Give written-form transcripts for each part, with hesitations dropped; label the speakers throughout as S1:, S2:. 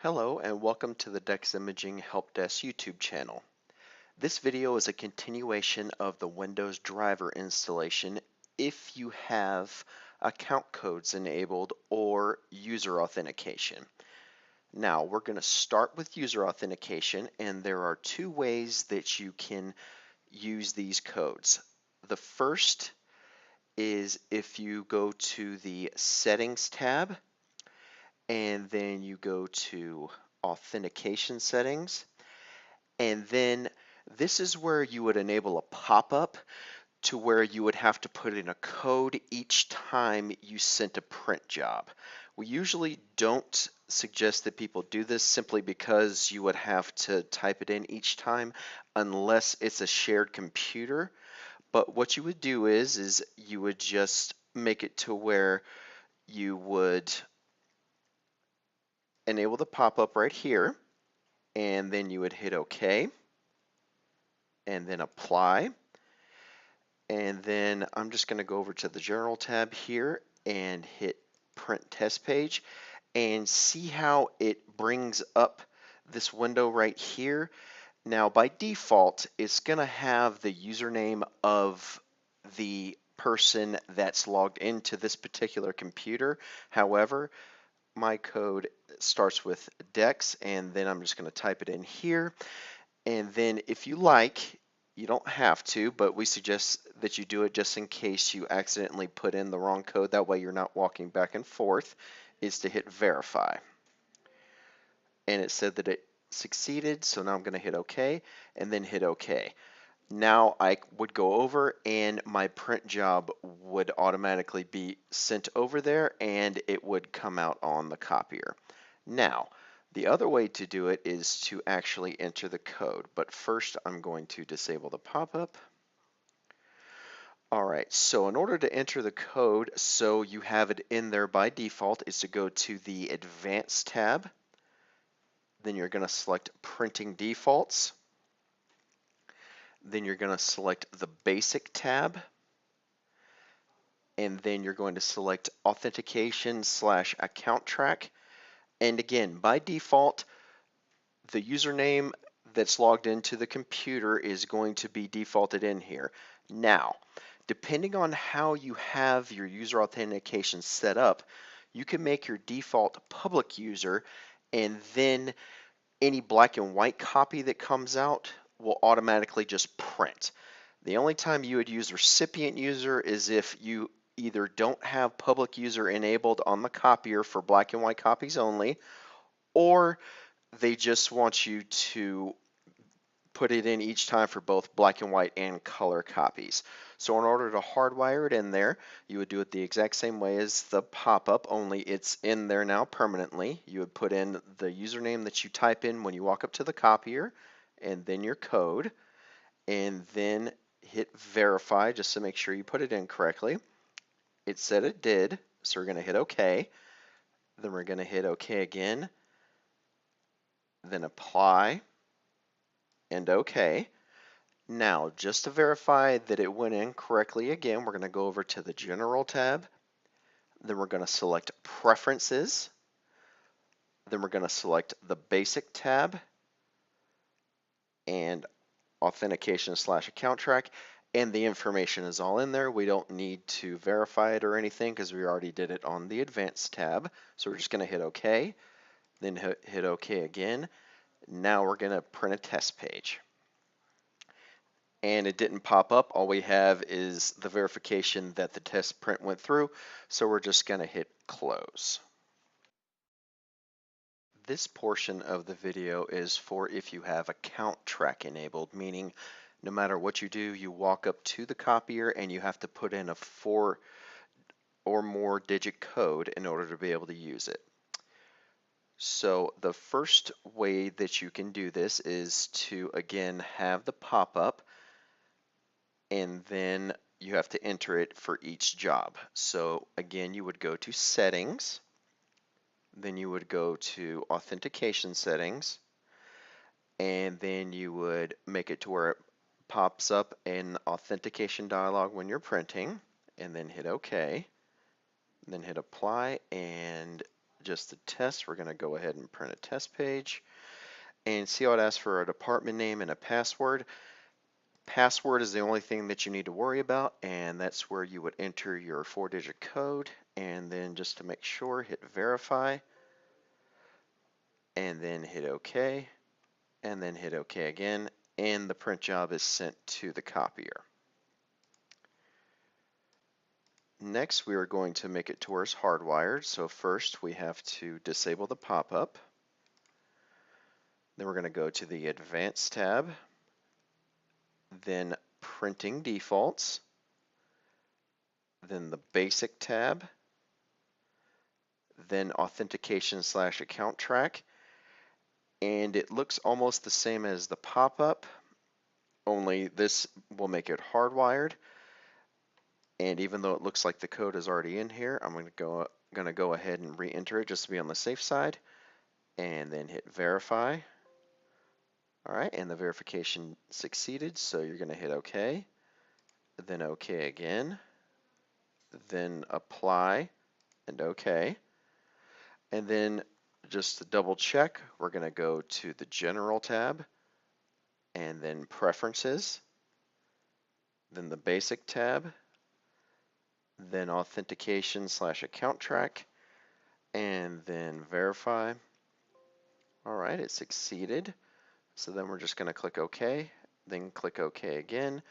S1: Hello and welcome to the Dex Imaging Help Desk YouTube channel. This video is a continuation of the Windows driver installation if you have account codes enabled or user authentication. Now we're going to start with user authentication, and there are two ways that you can use these codes. The first is if you go to the Settings tab and then you go to Authentication Settings, and then this is where you would enable a pop-up to where you would have to put in a code each time you sent a print job. We usually don't suggest that people do this simply because you would have to type it in each time unless it's a shared computer. But what you would do is you would just make it to where you would enable the pop-up right here, and then you would hit OK, and then apply. And then I'm just going to go over to the General tab here and hit Print Test Page, and see how it brings up this window right here. Now by default, it's going to have the username of the person that's logged into this particular computer. However, my code starts with Dex, and then I'm just going to type it in here. And then if you like, you don't have to, but we suggest that you do it just in case you accidentally put in the wrong code. That way you're not walking back and forth, is to hit verify. And it said that it succeeded, so now I'm going to hit OK and then hit OK. Now I would go over and my print job would automatically be sent over there and it would come out on the copier. Now, the other way to do it is to actually enter the code, but first I'm going to disable the pop-up. Alright, so in order to enter the code so you have it in there by default is to go to the Advanced tab. Then you're going to select Printing Defaults. Then you're going to select the Basic tab. And then you're going to select Authentication/Account Track. And again, by default, the username that's logged into the computer is going to be defaulted in here. Now, depending on how you have your user authentication set up, you can make your default public user, and then any black and white copy that comes out will automatically just print. The only time you would use recipient user is if you either don't have public user enabled on the copier for black and white copies only, or they just want you to put it in each time for both black and white and color copies. So in order to hardwire it in there, you would do it the exact same way as the pop-up, only it's in there now permanently. You would put in the username that you type in when you walk up to the copier, and then your code, and then hit verify just to make sure you put it in correctly. It said it did, so we're going to hit OK. Then we're going to hit OK again, then apply, and OK. Now, just to verify that it went in correctly again, we're going to go over to the General tab. Then we're going to select Preferences. Then we're going to select the Basic tab and Authentication/Account Track. And the information is all in there. We don't need to verify it or anything because we already did it on the Advanced tab. So we're just going to hit OK, then hit OK again. Now we're going to print a test page. And it didn't pop up. All we have is the verification that the test print went through. So we're just going to hit close. This portion of the video is for if you have account track enabled, meaning no matter what you do, you walk up to the copier and you have to put in a 4 or more digit code in order to be able to use it. So the first way that you can do this is to again have the pop-up, and then you have to enter it for each job. So again, you would go to Settings, then you would go to Authentication Settings, and then you would make it to where it pops up an authentication dialog when you're printing, and then hit OK, then hit apply and just the test, we're going to go ahead and print a test page. And see how it asks for a department name and a password. Password is the only thing that you need to worry about, and that's where you would enter your 4-digit code, and then just to make sure, hit verify, and then hit OK, and then hit OK again, and the print job is sent to the copier. Next, we are going to make it to where it's hardwired. So first, we have to disable the pop-up. Then we're going to go to the Advanced tab, then Printing Defaults, then the Basic tab, then Authentication/Account Track. And it looks almost the same as the pop-up, only this will make it hardwired. And even though it looks like the code is already in here, I'm going to go ahead and re-enter it just to be on the safe side, and then hit verify. All right, and the verification succeeded, so you're going to hit OK, then OK again, then apply, and OK. And then just to double check, we're going to go to the General tab, and then Preferences, then the Basic tab, then Authentication/Account Track, and then Verify. All right, it succeeded. So then we're just going to click OK, then click OK again,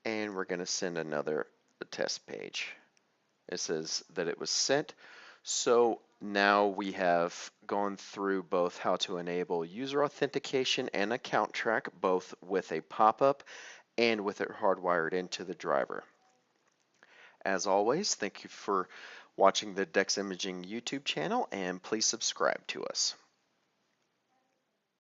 S1: and we're going to send another test page. It says that it was sent. So now we have gone through both how to enable user authentication and account track, both with a pop-up and with it hardwired into the driver. As always, thank you for watching the Dex Imaging YouTube channel, and please subscribe to us.